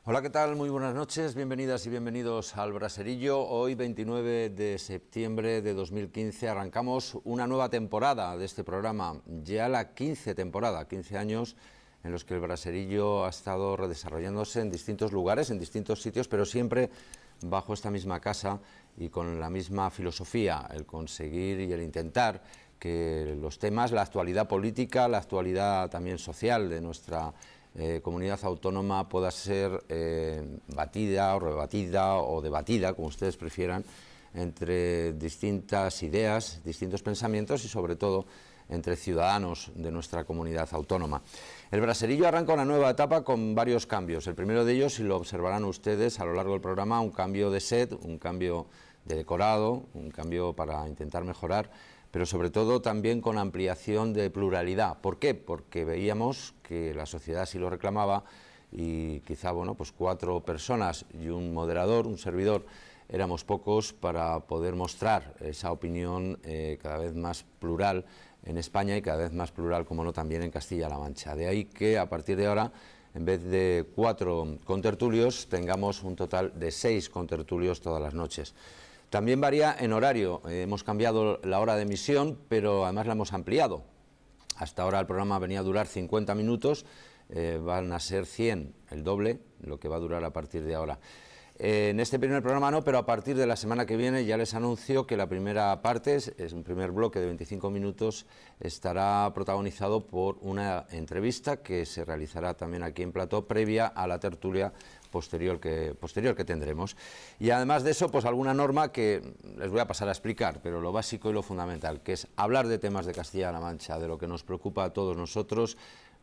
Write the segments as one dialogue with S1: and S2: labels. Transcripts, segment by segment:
S1: Hola, ¿qué tal? Muy buenas noches, bienvenidas y bienvenidos al Braserillo. Hoy, 29 de septiembre de 2015, arrancamos una nueva temporada de este programa, ya la 15ª temporada, 15 años en los que el Braserillo ha estado redesarrollándose en distintos lugares, en distintos sitios, pero siempre bajo esta misma casa y con la misma filosofía, el conseguir y el intentar que los temas, la actualidad política, la actualidad también social de nuestra comunidad autónoma pueda ser batida o rebatida o debatida, como ustedes prefieran, entre distintas ideas, distintos pensamientos y sobre todo entre ciudadanos de nuestra comunidad autónoma. El Braserillo arranca una nueva etapa con varios cambios. El primero de ellos, y lo observarán ustedes a lo largo del programa, un cambio de set, un cambio de decorado, un cambio para intentar mejorar, pero sobre todo también con ampliación de pluralidad. ¿Por qué? Porque veíamos que la sociedad sí lo reclamaba y quizá, bueno, pues 4 personas y un moderador, un servidor, éramos pocos para poder mostrar esa opinión cada vez más plural en España y cada vez más plural, como no, también en Castilla-La Mancha. De ahí que a partir de ahora, en vez de 4 contertulios, tengamos un total de 6 contertulios todas las noches. También varía en horario, hemos cambiado la hora de emisión, pero además la hemos ampliado. Hasta ahora el programa venía a durar 50 minutos, van a ser 100, el doble, lo que va a durar a partir de ahora. En este primer programa no, pero a partir de la semana que viene ya les anuncio que la primera parte, es un primer bloque de 25 minutos, estará protagonizado por una entrevista que se realizará también aquí en plató, previa a la tertulia posterior que tendremos. Y además de eso, pues alguna norma que les voy a pasar a explicar, pero lo básico y lo fundamental, que es hablar de temas de Castilla-La Mancha, de lo que nos preocupa a todos nosotros,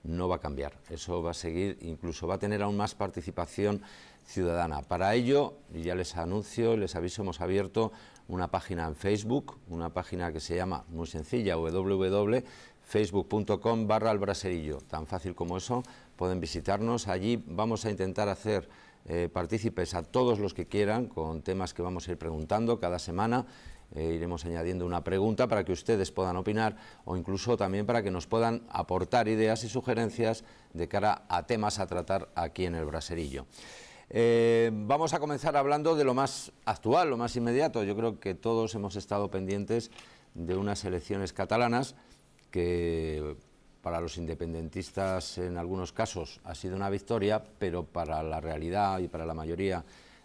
S1: no va a cambiar. Eso va a seguir, incluso va a tener aún más participación ciudadana. Para ello, ya les anuncio, les aviso, hemos abierto una página en Facebook, una página que se llama, muy sencilla, www.facebook.com/elbraserillo. Tan fácil como eso, pueden visitarnos. Allí vamos a intentar hacer partícipes a todos los que quieran con temas que vamos a ir preguntando cada semana. Iremos añadiendo una pregunta para que ustedes puedan opinar o incluso también para que nos puedan aportar ideas y sugerencias de cara a temas a tratar aquí en el Braserillo. Vamos a comenzar hablando de lo más actual, lo más inmediato. Yo creo que todos hemos estado pendientes de unas elecciones catalanas que para los independentistas en algunos casos ha sido una victoria, pero para la realidad y para la mayoría,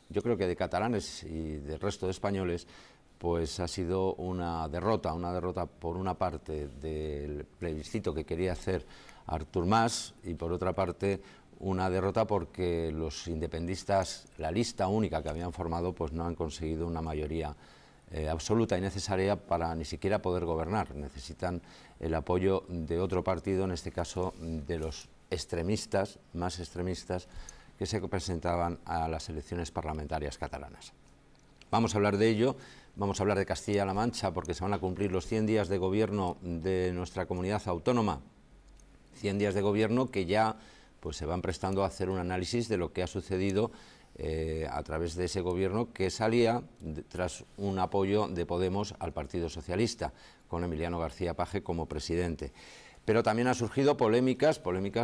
S1: yo creo que de catalanes y del resto de españoles, pues ha sido una derrota por una parte del plebiscito que quería hacer Artur Mas y por otra parte una derrota porque los independistas, la lista única que habían formado, pues no han conseguido una mayoría absoluta y necesaria para ni siquiera poder gobernar. Necesitan el apoyo de otro partido, en este caso de los extremistas, más extremistas, que se presentaban a las elecciones parlamentarias catalanas. Vamos a hablar de ello, vamos a hablar de Castilla-La Mancha porque se van a cumplir los 100 días de gobierno de nuestra comunidad autónoma, 100 días de gobierno que ya pues se van prestando a hacer un análisis de lo que ha sucedido a través de ese gobierno que salía tras un apoyo de Podemos al Partido Socialista, con Emiliano García Paje como presidente. Pero también han surgido polémicas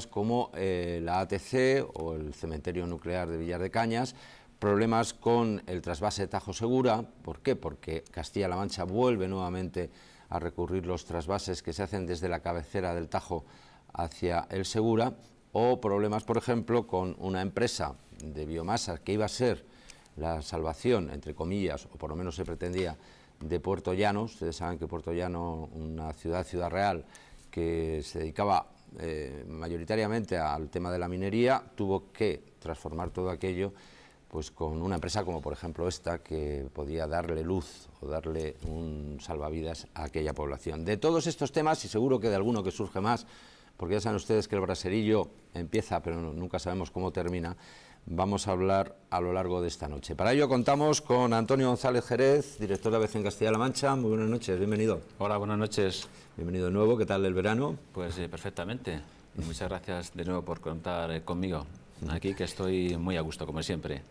S1: como la ATC o el cementerio nuclear de Villar de Cañas, problemas con el trasvase de Tajo Segura. ¿Por qué? Porque Castilla-La Mancha vuelve nuevamente a recurrir los trasvases que se hacen desde la cabecera del Tajo hacia el Segura, o problemas, por ejemplo, con una empresa de biomasa que iba a ser la salvación, entre comillas, o por lo menos se pretendía, de Puerto Llano. Ustedes saben que Puerto Llano, una ciudad real, que se dedicaba mayoritariamente al tema de la minería, tuvo que transformar todo aquello pues con una empresa como por ejemplo esta, que podía darle luz o darle un salvavidas a aquella población. De todos estos temas, y seguro que de alguno que surge más, porque ya saben ustedes que el Braserillo empieza pero nunca sabemos cómo termina, vamos a hablar a lo largo de esta noche. Para ello contamos con Antonio González Jerez, director de ABC en Castilla-La Mancha. Muy buenas noches, bienvenido.
S2: Hola, buenas noches.
S1: Bienvenido de nuevo, ¿qué tal el verano?
S2: Pues perfectamente. Y muchas gracias de nuevo por contar conmigo. Aquí que estoy muy a gusto, como siempre.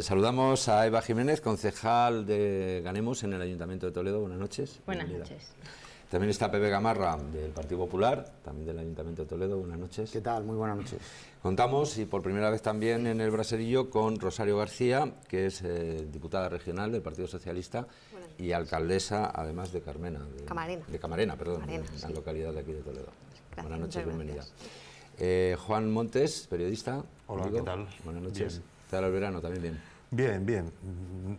S1: Saludamos a Eva Jiménez, concejal de Ganemos en el Ayuntamiento de Toledo. Buenas noches.
S3: Buenas noches.
S1: También está Pepe Gamarra, del Partido Popular, también del Ayuntamiento de Toledo. Buenas noches.
S4: ¿Qué tal? Muy buenas noches.
S1: Contamos, y por primera vez también en el Braserillo, con Rosario García, que es diputada regional del Partido Socialista y alcaldesa, además, de Camarena, la localidad de aquí de Toledo.
S3: Gracias,
S1: buenas noches, bienvenida.
S3: Juan
S1: Montes, periodista.
S5: Hola,
S1: amigo.
S5: ¿qué tal?
S1: Buenas noches.
S5: Bien.
S1: ¿Qué tal el verano? ¿También bien?
S5: Bien, bien.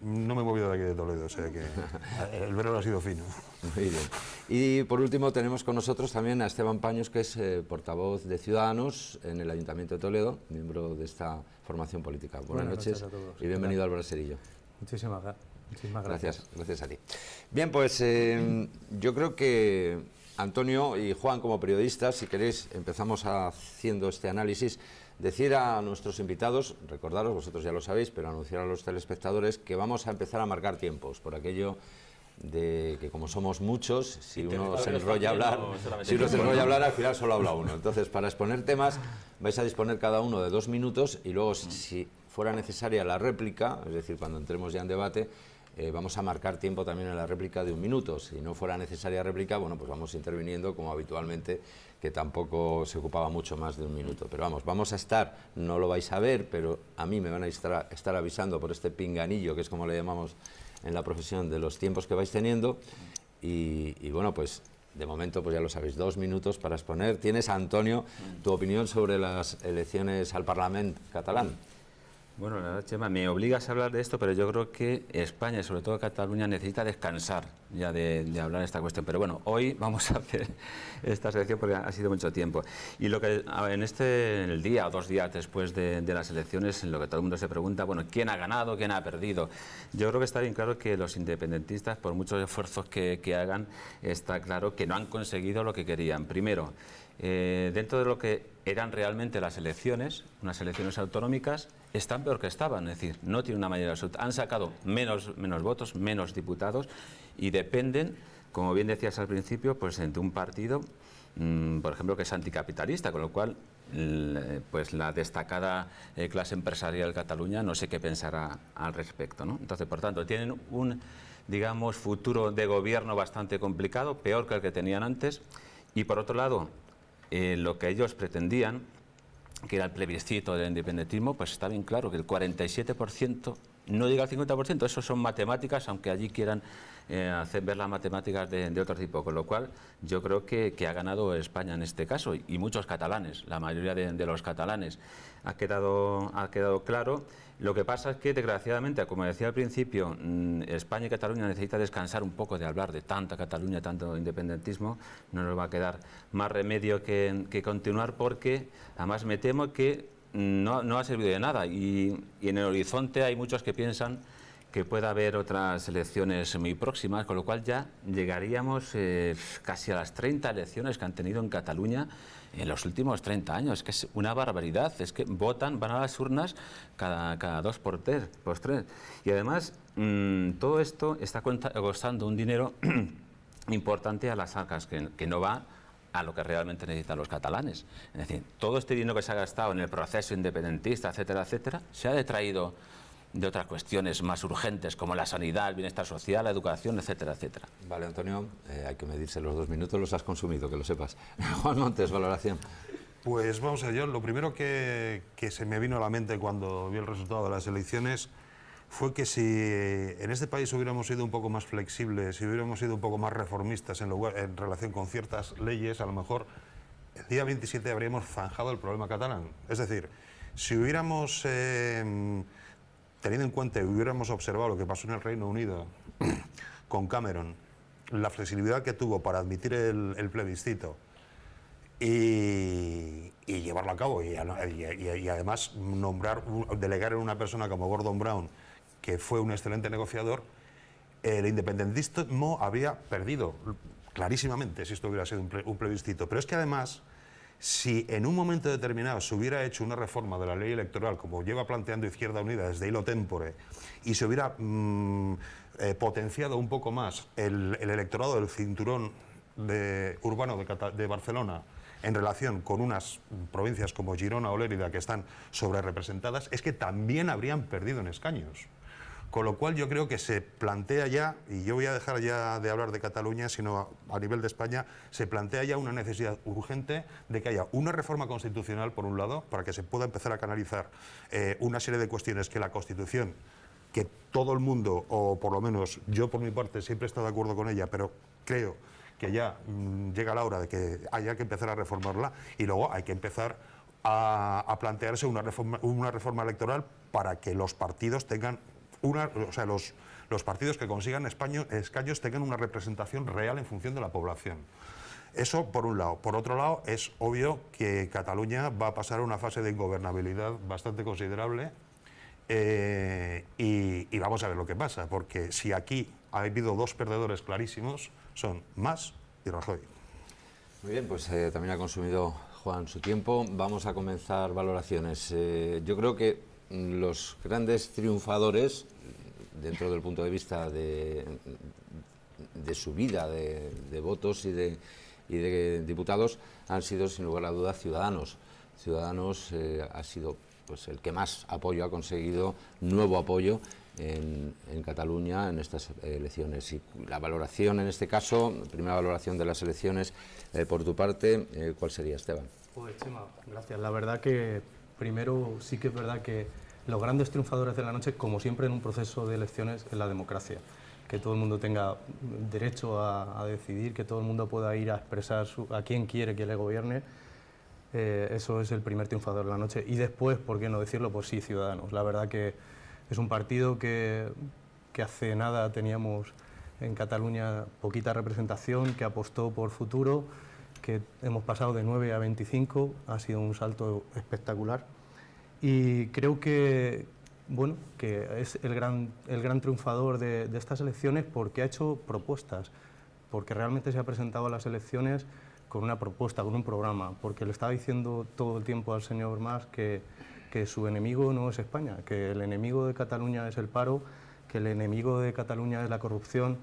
S5: No me he movido de aquí de Toledo, o sea que el verano ha sido fino.
S1: Muy bien. Y por último tenemos con nosotros también a Esteban Paños, que es portavoz de Ciudadanos en el Ayuntamiento de Toledo, miembro de esta formación política. Buenas noches
S6: a todos.
S1: Y bienvenido al Braserillo.
S6: Muchísimas gracias.
S1: Gracias a ti. Bien, pues yo creo que Antonio y Juan, como periodistas, si queréis, empezamos haciendo este análisis. Decir a nuestros invitados, recordaros, vosotros ya lo sabéis, pero anunciar a los telespectadores que vamos a empezar a marcar tiempos, por aquello de que como somos muchos, si uno se enrolla a hablar, al final solo habla uno. Entonces, para exponer temas, vais a disponer cada uno de 2 minutos y luego, si fuera necesaria la réplica, es decir, cuando entremos ya en debate, vamos a marcar tiempo también en la réplica de 1 minuto. Si no fuera necesaria réplica, bueno, pues vamos interviniendo como habitualmente, que tampoco se ocupaba mucho más de 1 minuto. Pero vamos a estar, no lo vais a ver, pero a mí me van a estar avisando por este pinganillo, que es como le llamamos en la profesión, de los tiempos que vais teniendo. Y bueno, pues de momento, pues ya lo sabéis, 2 minutos para exponer. Tienes, Antonio, tu opinión sobre las elecciones al Parlamento catalán.
S2: Bueno, la verdad, Chema, me obligas a hablar de esto, pero yo creo que España, y sobre todo Cataluña, necesita descansar ya de hablar de esta cuestión. Pero bueno, hoy vamos a hacer esta sección porque ha sido mucho tiempo. Y lo que en el día o 2 días después de las elecciones, en lo que todo el mundo se pregunta, bueno, ¿quién ha ganado, quién ha perdido? Yo creo que está bien claro que los independentistas, por muchos esfuerzos que hagan, está claro que no han conseguido lo que querían. Primero, dentro de lo que eran realmente las elecciones, unas elecciones autonómicas, están peor que estaban, es decir, no tienen una mayoría absoluta. Han sacado menos votos, menos diputados y dependen, como bien decías al principio, pues de un partido, por ejemplo, que es anticapitalista, con lo cual pues la destacada clase empresarial de Cataluña no sé qué pensará al respecto, ¿no? Entonces, por tanto, tienen un, digamos, futuro de gobierno bastante complicado, peor que el que tenían antes. Y por otro lado, lo que ellos pretendían, que era el plebiscito del independentismo, pues está bien claro que el 47%, no llega al 50%, eso son matemáticas, aunque allí quieran hacer ver las matemáticas de otro tipo, con lo cual yo creo que ha ganado España en este caso, y muchos catalanes, la mayoría de los catalanes, ha quedado claro. Lo que pasa es que, desgraciadamente, como decía al principio, España y Cataluña necesitan descansar un poco de hablar de tanta Cataluña, tanto independentismo. No nos va a quedar más remedio que continuar, porque además me temo que no ha servido de nada. Y en el horizonte hay muchos que piensan que pueda haber otras elecciones muy próximas, con lo cual ya llegaríamos casi a las 30 elecciones que han tenido en Cataluña en los últimos 30 años, que es una barbaridad. Es que van a las urnas cada 2 por 3. Y además, todo esto está costando un dinero importante a las arcas, que no va a lo que realmente necesitan los catalanes. Es decir, todo este dinero que se ha gastado en el proceso independentista, etcétera, etcétera, se ha detraído de otras cuestiones más urgentes como la sanidad, el bienestar social, la educación, etcétera, etcétera.
S1: Vale, Antonio, hay que medirse los 2 minutos, los has consumido, que lo sepas. Juan Montes, valoración.
S5: Pues vamos a ello. Lo primero que se me vino a la mente cuando vi el resultado de las elecciones fue que si en este país hubiéramos sido un poco más flexibles, si hubiéramos sido un poco más reformistas en relación con ciertas leyes, a lo mejor el día 27 habríamos zanjado el problema catalán. Es decir, si hubiéramos teniendo en cuenta y hubiéramos observado lo que pasó en el Reino Unido con Cameron, la flexibilidad que tuvo para admitir el plebiscito y llevarlo a cabo y además delegar en una persona como Gordon Brown, que fue un excelente negociador, el independentismo habría perdido clarísimamente si esto hubiera sido un plebiscito. Pero es que además Si en un momento determinado se hubiera hecho una reforma de la ley electoral, como lleva planteando Izquierda Unida desde hilo tempore, y se hubiera potenciado un poco más el electorado del cinturón urbano de Barcelona en relación con unas provincias como Girona o Lérida que están sobre representadas, es que también habrían perdido en escaños. Con lo cual yo creo que se plantea ya, y yo voy a dejar ya de hablar de Cataluña, sino a nivel de España, se plantea ya una necesidad urgente de que haya una reforma constitucional, por un lado, para que se pueda empezar a canalizar una serie de cuestiones que la Constitución, que todo el mundo, o por lo menos yo por mi parte siempre he estado de acuerdo con ella, pero creo que ya llega la hora de que haya que empezar a reformarla, y luego hay que empezar a plantearse una reforma electoral para que los partidos tengan los partidos que consigan escaños tengan una representación real en función de la población. Eso por un lado. Por otro lado, es obvio que Cataluña va a pasar a una fase de ingobernabilidad bastante considerable y vamos a ver lo que pasa, porque si aquí ha habido dos perdedores clarísimos, son Mas y Rajoy.
S1: Muy bien, pues también ha consumido Juan su tiempo. Vamos a comenzar valoraciones. Yo creo que los grandes triunfadores, dentro del punto de vista de subida de votos y de diputados, han sido sin lugar a dudas Ciudadanos. Ciudadanos ha sido pues el que más apoyo ha conseguido, nuevo apoyo en Cataluña en estas elecciones. Y la valoración en este caso, primera valoración de las elecciones, por tu parte, ¿cuál sería, Esteban?
S6: Pues Chema, gracias. La verdad que primero sí que es verdad que los grandes triunfadores de la noche, como siempre en un proceso de elecciones, es la democracia. Que todo el mundo tenga derecho a decidir, que todo el mundo pueda ir a expresar a quién quiere que le gobierne. Eso es el primer triunfador de la noche. Y después, ¿por qué no decirlo? Pues sí, Ciudadanos. La verdad que es un partido que hace nada teníamos en Cataluña poquita representación, que apostó por futuro, que hemos pasado de 9 a 25, ha sido un salto espectacular. Y creo que, bueno, que es el gran triunfador de estas elecciones porque ha hecho propuestas, porque realmente se ha presentado a las elecciones con una propuesta, con un programa, porque le estaba diciendo todo el tiempo al señor Mas que su enemigo no es España, que el enemigo de Cataluña es el paro, que el enemigo de Cataluña es la corrupción,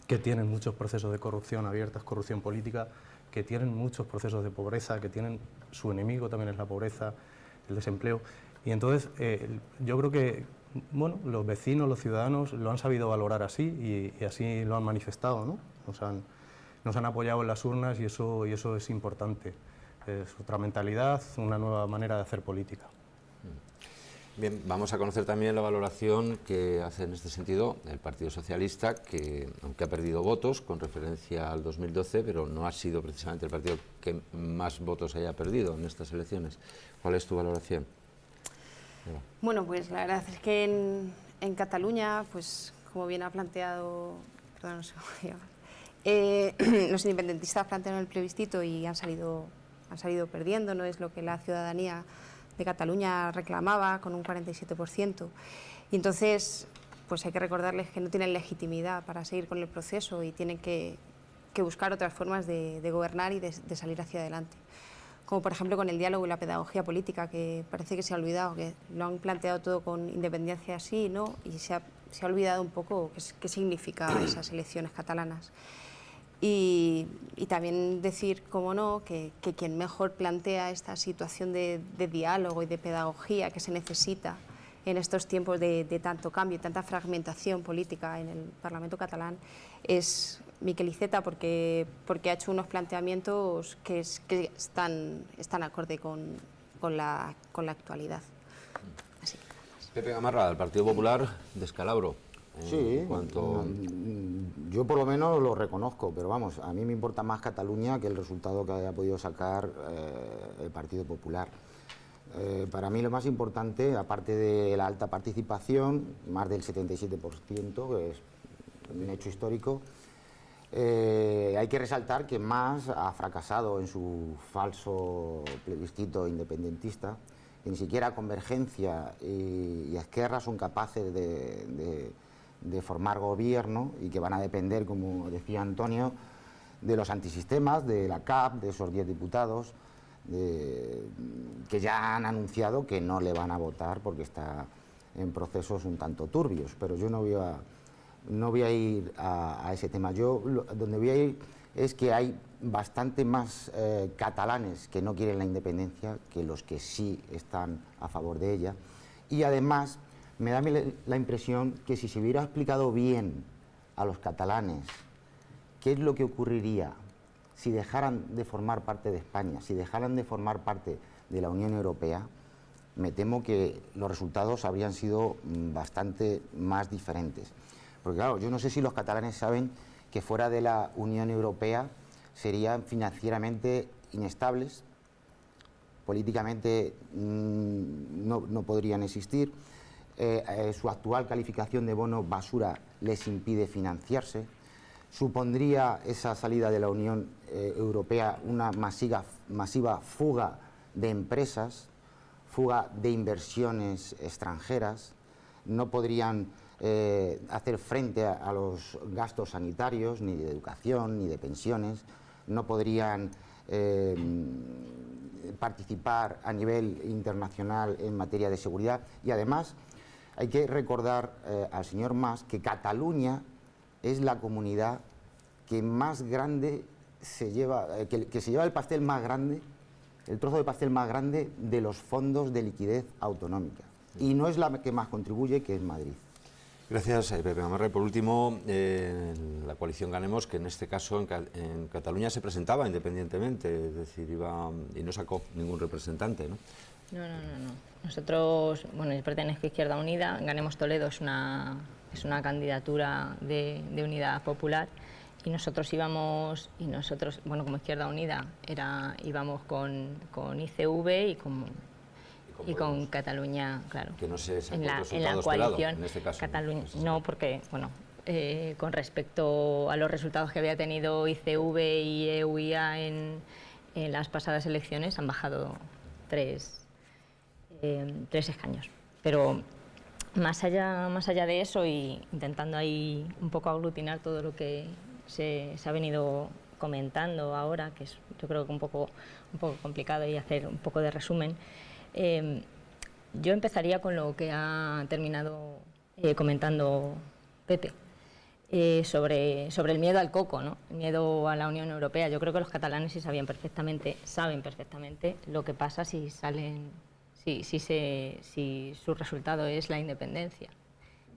S6: que tienen muchos procesos de corrupción abiertas, corrupción política, que tienen muchos procesos de pobreza, que tienen su enemigo también es la pobreza, el desempleo. Y entonces yo creo que bueno, los vecinos, los ciudadanos lo han sabido valorar así y así lo han manifestado, ¿no? Nos han apoyado en las urnas y eso es importante. Es otra mentalidad, una nueva manera de hacer política.
S1: Bien, vamos a conocer también la valoración que hace en este sentido el Partido Socialista, que aunque ha perdido votos con referencia al 2012, pero no ha sido precisamente el partido que más votos haya perdido en estas elecciones. ¿Cuál es tu valoración? Eva.
S4: Bueno, pues la verdad es que en Cataluña, pues como bien ha planteado, perdón, no sé cómo se llama, los independentistas plantearon el plebiscito y han salido perdiendo, no es lo que la ciudadanía de Cataluña reclamaba con un 47%. Y entonces, pues hay que recordarles que no tienen legitimidad para seguir con el proceso y tienen que buscar otras formas de gobernar y de salir hacia adelante. Como por ejemplo con el diálogo y la pedagogía política, que parece que se ha olvidado, que lo han planteado todo con independencia así, ¿no? Y se ha olvidado un poco qué significa esas elecciones catalanas. Y también decir, cómo no, que quien mejor plantea esta situación de diálogo y de pedagogía que se necesita en estos tiempos de tanto cambio y tanta fragmentación política en el Parlamento catalán es Miquel Iceta, porque ha hecho unos planteamientos que están acorde con la actualidad. Así que,
S1: Pepe Gamarra, del Partido Popular, descalabro.
S7: Sí, yo por lo menos lo reconozco, pero vamos, a mí me importa más Cataluña que el resultado que haya podido sacar el Partido Popular. Para mí lo más importante, aparte de la alta participación, más del 77%, que es un hecho histórico, hay que resaltar que Mas ha fracasado en su falso plebiscito independentista, que ni siquiera Convergencia y Esquerra son capaces de formar gobierno y que van a depender, como decía Antonio, de los antisistemas, de la CAP, de esos 10 diputados. que ya han anunciado que no le van a votar porque está en procesos un tanto turbios, pero yo no voy a ir a ese tema. Yo donde voy a ir es que hay bastante más catalanes que no quieren la independencia que los que sí están a favor de ella, y además me da la impresión que si se hubiera explicado bien a los catalanes qué es lo que ocurriría si dejaran de formar parte de España, si dejaran de formar parte de la Unión Europea, me temo que los resultados habrían sido bastante más diferentes. Porque claro, yo no sé si los catalanes saben que fuera de la Unión Europea serían financieramente inestables, políticamente no podrían existir, su actual calificación de bono basura les impide financiarse, supondría esa salida de la Unión Europea una masiva fuga de empresas, fuga de inversiones extranjeras, no podrían hacer frente a los gastos sanitarios, ni de educación, ni de pensiones, no podrían participar a nivel internacional en materia de seguridad, y además hay que recordar al señor Mas que Cataluña es la comunidad que más grande se lleva, que se lleva el pastel más grande, el trozo de pastel más grande de los fondos de liquidez autonómica, y no es la que más contribuye, que es Madrid.
S1: Gracias, Pepe Gamarra. Por último, la coalición Ganemos, que en este caso en Cataluña se presentaba independientemente, es decir, iba y no sacó ningún representante, ¿no?
S8: No. Nosotros, bueno, yo pertenezco a Izquierda Unida. Ganemos Toledo es una candidatura de unidad popular, y nosotros íbamos, bueno, como Izquierda Unida íbamos con ICV y con Cataluña, claro.
S1: Que no se sacó
S8: en la
S1: resultado
S8: coalición
S1: esperado, en este caso.
S8: Cataluña, no, porque, bueno, con respecto a los resultados que había tenido ICV y EUIA en las pasadas elecciones, han bajado tres escaños. Pero más allá de eso, y intentando ahí un poco aglutinar todo lo que se ha venido comentando ahora, que es, yo creo que un poco complicado, y hacer un poco de resumen, yo empezaría con lo que ha terminado comentando Pepe, sobre el miedo al coco, ¿no? El miedo a la Unión Europea. Yo creo que los catalanes saben perfectamente lo que pasa si su resultado es la independencia.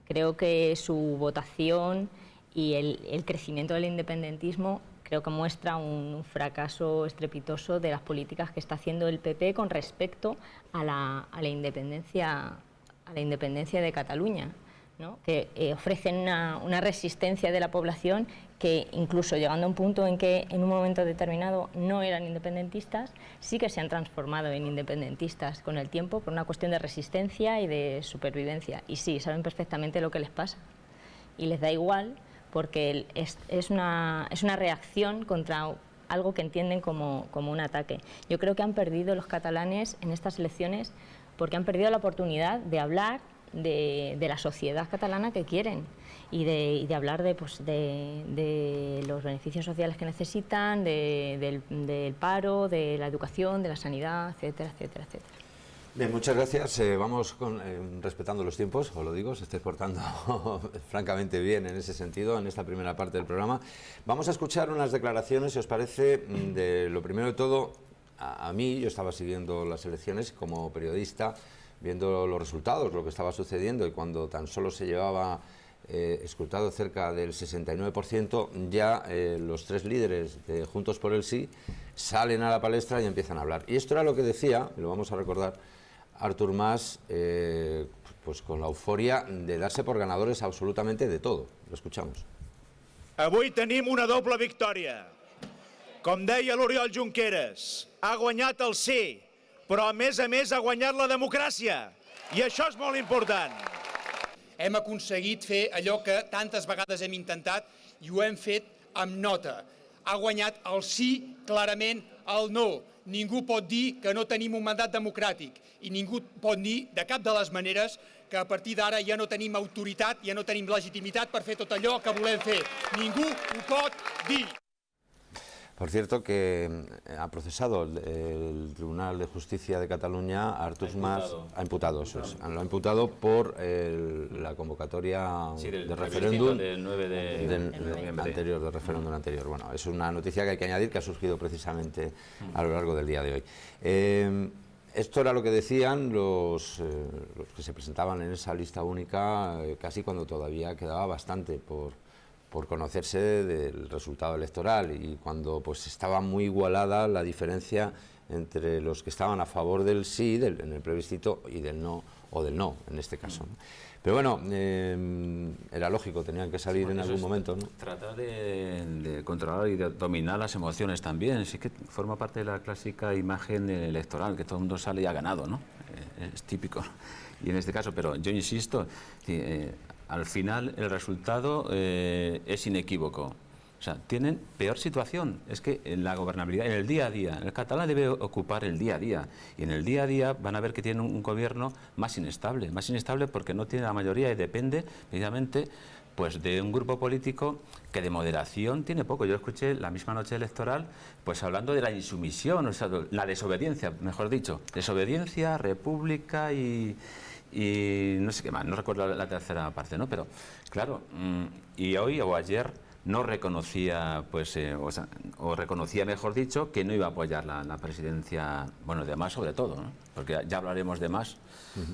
S8: Creo que su votación y el crecimiento del independentismo creo que muestra un fracaso estrepitoso de las políticas que está haciendo el PP con respecto a la independencia de Cataluña, ¿no? Que ofrecen una resistencia de la población que, incluso llegando a un punto en que en un momento determinado no eran independentistas, sí que se han transformado en independentistas con el tiempo por una cuestión de resistencia y de supervivencia. Y sí, saben perfectamente lo que les pasa y les da igual, porque es una reacción contra algo que entienden como un ataque. Yo creo que han perdido los catalanes en estas elecciones porque han perdido la oportunidad de hablar de la sociedad catalana que quieren y de hablar de los beneficios sociales que necesitan, del paro, de la educación, de la sanidad, etcétera, etcétera, etcétera.
S1: Bien, muchas gracias. Vamos respetando los tiempos, os lo digo, se esté portando francamente bien en ese sentido, en esta primera parte del programa. Vamos a escuchar unas declaraciones, si os parece, de lo primero de todo, a mí, yo estaba siguiendo las elecciones como periodista, viendo los resultados, lo que estaba sucediendo, y cuando tan solo se llevaba escrutado cerca del 69%, ya los tres líderes de Juntos por el Sí salen a la palestra y empiezan a hablar. Y esto era lo que decía, lo vamos a recordar, Artur Mas, pues con la euforia de darse por ganadores absolutamente de todo. Lo escuchamos.
S9: Avui tenim una doble victòria. Com deia l'Oriol Junqueras, ha guanyat el sí, però a més ha guanyat la democràcia. I això és molt important.
S10: Hem aconseguit fer allò que tantes vegades hem intentat i ho hem fet amb nota. Ha guanyat el sí, clarament el no. Ningú pot dir que no tenim un mandat democràtic i ningú pot dir de cap de les maneres que a partir d'ara ja no tenim autoritat, ja no tenim legitimitat per fer tot allò que volem fer. Ningú ho pot dir.
S1: Por cierto que ha procesado el Tribunal de Justicia de Cataluña a Artur Mas, ha imputado, lo ha imputado por la convocatoria
S2: del
S1: referéndum
S2: del 9 de noviembre.
S1: Anterior, del referéndum anterior. Bueno, es una noticia que hay que añadir que ha surgido precisamente a lo largo del día de hoy. Esto era lo que decían los que se presentaban en esa lista única, casi cuando todavía quedaba bastante por conocerse del resultado electoral y cuando pues estaba muy igualada la diferencia entre los que estaban a favor del sí en el plebiscito y del no, o del no en este caso, ¿no? Pero bueno, era lógico, tenían que salir en algún momento, ¿no?
S2: Tratar de controlar y de dominar las emociones también, sí que forma parte de la clásica imagen electoral, que todo el mundo sale y ha ganado, ¿no? Es típico. Y en este caso, pero yo insisto, al final el resultado es inequívoco. O sea, tienen peor situación. Es que en la gobernabilidad, en el día a día, el catalán debe ocupar el día a día. Y en el día a día van a ver que tienen un gobierno más inestable porque no tiene la mayoría y depende, precisamente, pues de un grupo político que de moderación tiene poco. Yo escuché la misma noche electoral, pues hablando de la insumisión, o sea, la desobediencia, mejor dicho. Desobediencia, república y no sé qué más, no recuerdo la tercera parte, ¿no? Pero, claro, y hoy o ayer no reconocía, pues, o reconocía, mejor dicho, que no iba a apoyar la presidencia, bueno, de Mas sobre todo, ¿no? Porque ya hablaremos de Mas.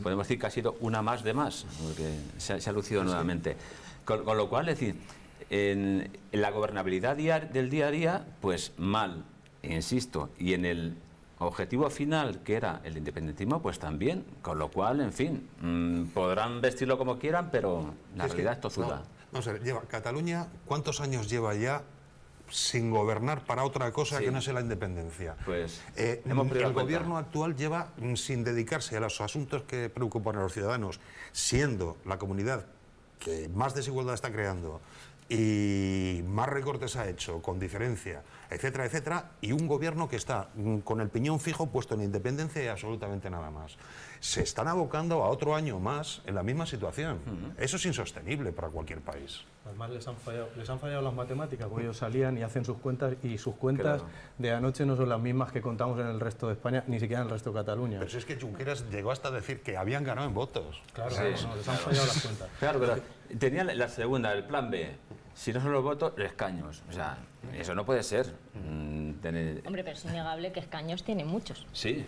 S2: Podemos decir que ha sido una más de Mas, porque se ha lucido nuevamente. Con lo cual, es decir, en la gobernabilidad del día a día, pues mal, insisto, y en el objetivo final, que era el independentismo, pues también, con lo cual, en fin, podrán vestirlo como quieran, pero la realidad es tozuda.
S5: Vamos a ver, Cataluña, ¿cuántos años lleva ya sin gobernar para otra cosa que no sea la independencia?
S2: Pues
S5: el gobierno actual lleva sin dedicarse a los asuntos que preocupan a los ciudadanos, siendo la comunidad que más desigualdad está creando y más recortes ha hecho, con diferencia, etcétera, etcétera, y un gobierno que está con el piñón fijo puesto en la independencia y absolutamente nada más. Se están abocando a otro año más en la misma situación. Eso es insostenible para cualquier país.
S6: Además les han fallado las matemáticas, porque ellos salían y hacen sus cuentas, y sus cuentas de anoche no son las mismas que contamos en el resto de España, ni siquiera en el resto de Cataluña.
S5: Pero si es que Junqueras llegó hasta decir que habían ganado en votos.
S6: Claro, les han fallado las cuentas.
S2: Claro, pero tenían la segunda, el plan B. Si no son los votos, escaños. O sea, eso no puede ser.
S8: Hombre, pero es innegable que escaños tienen muchos.
S2: Sí,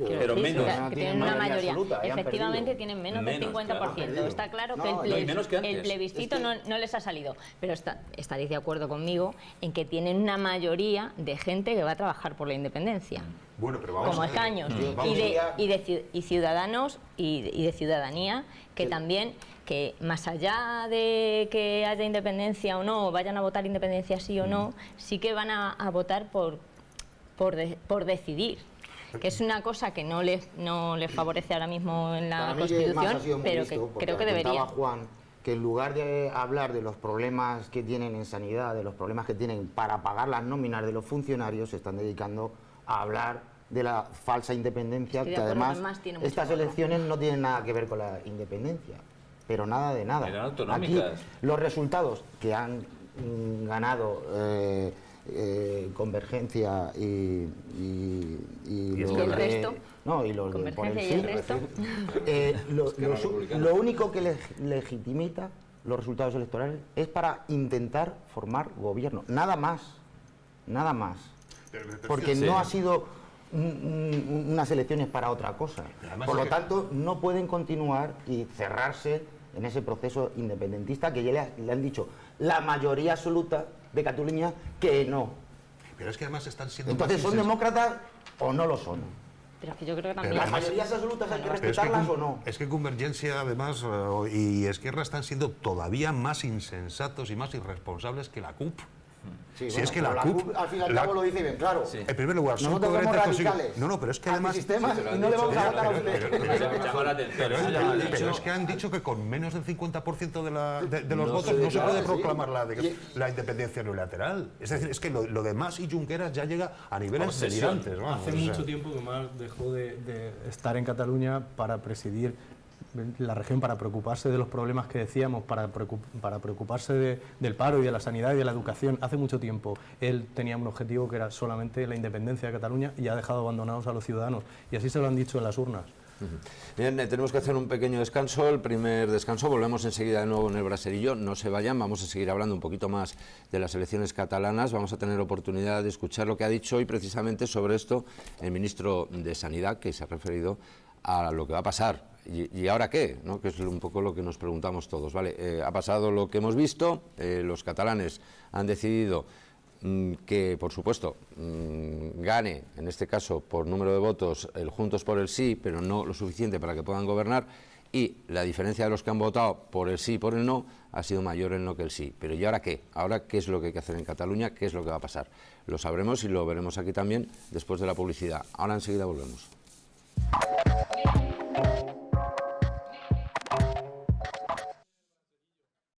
S8: pero menos. Que tienen una mayoría.
S7: Absoluta,
S8: Efectivamente tienen menos del 50%. Está claro que el plebiscito no les ha salido. Pero estaréis de acuerdo conmigo en que tienen una mayoría de gente que va a trabajar por la independencia.
S5: Bueno, pero vamos
S8: como escaños. Y ciudadanos y de ciudadanía que también, que más allá de que haya independencia o no, vayan a votar independencia sí o no, sí que van a votar por decidir, que es una cosa que no les favorece ahora mismo en la Constitución, pero que creo que debería.
S7: Juan, que en lugar de hablar de los problemas que tienen en sanidad, de los problemas que tienen para pagar las nóminas de los funcionarios, se están dedicando a hablar de la falsa independencia, que además estas elecciones no tienen nada que ver con la independencia. Pero nada de nada. Aquí los resultados que han ganado Convergencia y
S8: el resto.
S7: No, y los por el sí, lo único que legitimita los resultados electorales es para intentar formar gobierno. Nada más. Nada más. Porque no ha sido unas elecciones para otra cosa. Por lo tanto, no pueden continuar y cerrarse en ese proceso independentista que ya le han dicho la mayoría absoluta de Cataluña que no.
S5: Pero es que además están siendo...
S7: Entonces, ¿son demócratas o no lo son?
S8: Pero es que yo creo que también...
S7: ¿Las mayorías absolutas hay que respetarlas o no?
S5: Es que Convergencia, además, y Esquerra están siendo todavía más insensatos y más irresponsables que la CUP.
S7: Sí,
S5: si
S7: bueno,
S5: es que la CUP
S7: al fin y al cabo lo dice bien, claro.
S5: Sí. En primer lugar, son
S7: nosotros
S5: coherentes
S7: somos radicales.
S5: No, pero es que además...
S7: Sistemas, y no le vamos a votar a usted.
S5: Pero es que han dicho que con menos del 50% de los votos no se puede proclamar la independencia unilateral. Es decir, es que lo de Mas y Junqueras ya llega a niveles delirantes.
S6: Hace mucho tiempo que Mas dejó de estar en Cataluña para presidir la región para preocuparse de los problemas que decíamos, para preocuparse del paro y de la sanidad y de la educación. Hace mucho tiempo él tenía un objetivo que era solamente la independencia de Cataluña y ha dejado abandonados a los ciudadanos. Y así se lo han dicho en las urnas.
S1: Bien, tenemos que hacer un pequeño descanso, el primer descanso, volvemos enseguida de nuevo en el braserillo, no se vayan, vamos a seguir hablando un poquito más de las elecciones catalanas, vamos a tener oportunidad de escuchar lo que ha dicho hoy precisamente sobre esto el ministro de Sanidad, que se ha referido a lo que va a pasar. ¿Y ahora qué? ¿No? Que es un poco lo que nos preguntamos todos. ¿Vale? Ha pasado lo que hemos visto, los catalanes han decidido que, por supuesto, gane, en este caso, por número de votos, el Juntos por el Sí, pero no lo suficiente para que puedan gobernar, y la diferencia de los que han votado por el sí y por el no ha sido mayor el no que el sí. Pero ¿y ahora qué? ¿Ahora qué es lo que hay que hacer en Cataluña? ¿Qué es lo que va a pasar? Lo sabremos y lo veremos aquí también después de la publicidad. Ahora enseguida volvemos.